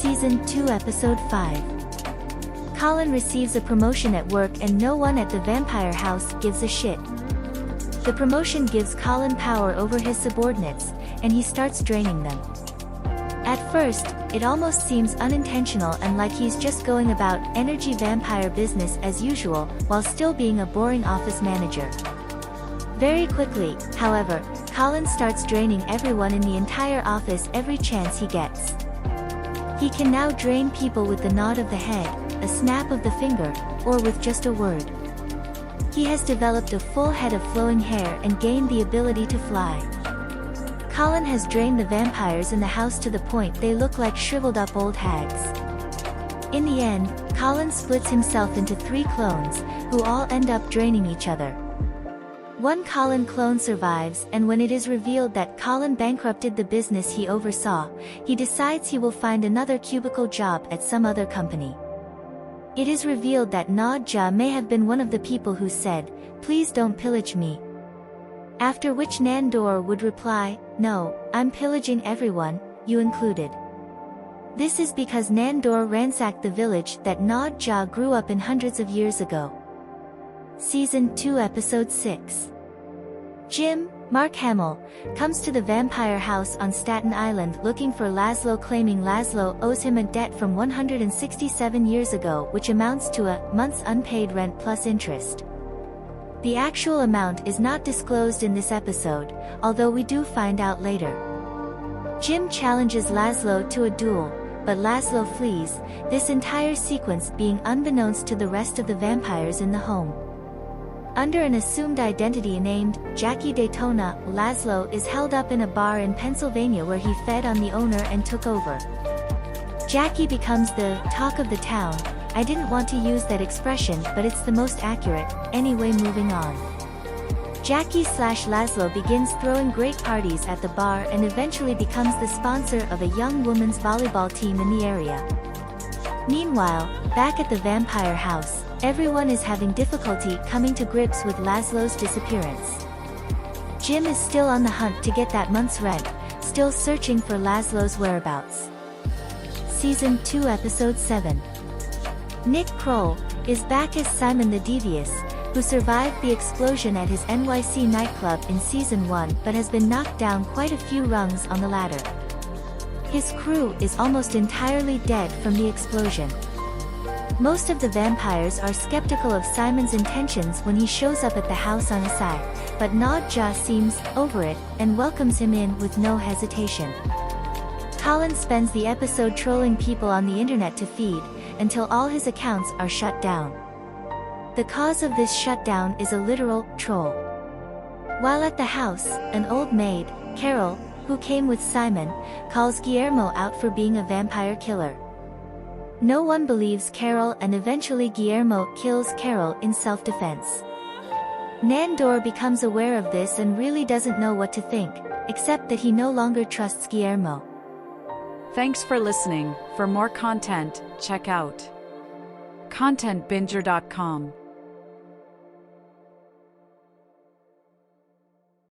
Season 2 Episode 5. Colin receives a promotion at work and no one at the vampire house gives a shit. The promotion gives Colin power over his subordinates, and he starts draining them. At first, it almost seems unintentional and like he's just going about energy vampire business as usual, while still being a boring office manager. Very quickly, however, Colin starts draining everyone in the entire office every chance he gets. He can now drain people with the nod of the head, a snap of the finger, or with just a word. He has developed a full head of flowing hair and gained the ability to fly. Colin has drained the vampires in the house to the point they look like shriveled up old hags. In the end, Colin splits himself into 3 clones, who all end up draining each other. One Colin clone survives, and when it is revealed that Colin bankrupted the business he oversaw, he decides he will find another cubicle job at some other company. It is revealed that Nadja may have been one of the people who said, "Please don't pillage me." After which Nandor would reply, "No, I'm pillaging everyone, you included." This is because Nandor ransacked the village that Nadja grew up in hundreds of years ago. Season 2 Episode 6. Jim, Mark Hamill, comes to the vampire house on Staten Island looking for Laszlo, claiming Laszlo owes him a debt from 167 years ago, which amounts to a month's unpaid rent plus interest. The actual amount is not disclosed in this episode, although we do find out later. Jim challenges Laszlo to a duel, but Laszlo flees, this entire sequence being unbeknownst to the rest of the vampires in the home. Under an assumed identity named Jackie Daytona, Laszlo is held up in a bar in Pennsylvania where he fed on the owner and took over. Jackie becomes the talk of the town. I didn't want to use that expression, but it's the most accurate. Anyway, moving on. Jackie/Laszlo begins throwing great parties at the bar and eventually becomes the sponsor of a young women's volleyball team in the area. Meanwhile, back at the vampire house, everyone is having difficulty coming to grips with Laszlo's disappearance. Jim is still on the hunt to get that month's rent, still searching for Laszlo's whereabouts. Season 2 Episode 7. Nick Kroll is back as Simon the Devious, who survived the explosion at his NYC nightclub in Season 1 but has been knocked down quite a few rungs on the ladder. His crew is almost entirely dead from the explosion. Most of the vampires are skeptical of Simon's intentions when he shows up at the house on a side, but Nadja seems over it and welcomes him in with no hesitation. Colin spends the episode trolling people on the internet to feed, until all his accounts are shut down. The cause of this shutdown is a literal troll. While at the house, an old maid, Carol, who came with Simon, calls Guillermo out for being a vampire killer. No one believes Carol and eventually Guillermo kills Carol in self-defense. Nandor becomes aware of this and really doesn't know what to think, except that he no longer trusts Guillermo. Thanks for listening. For more content, check out contentbinger.com.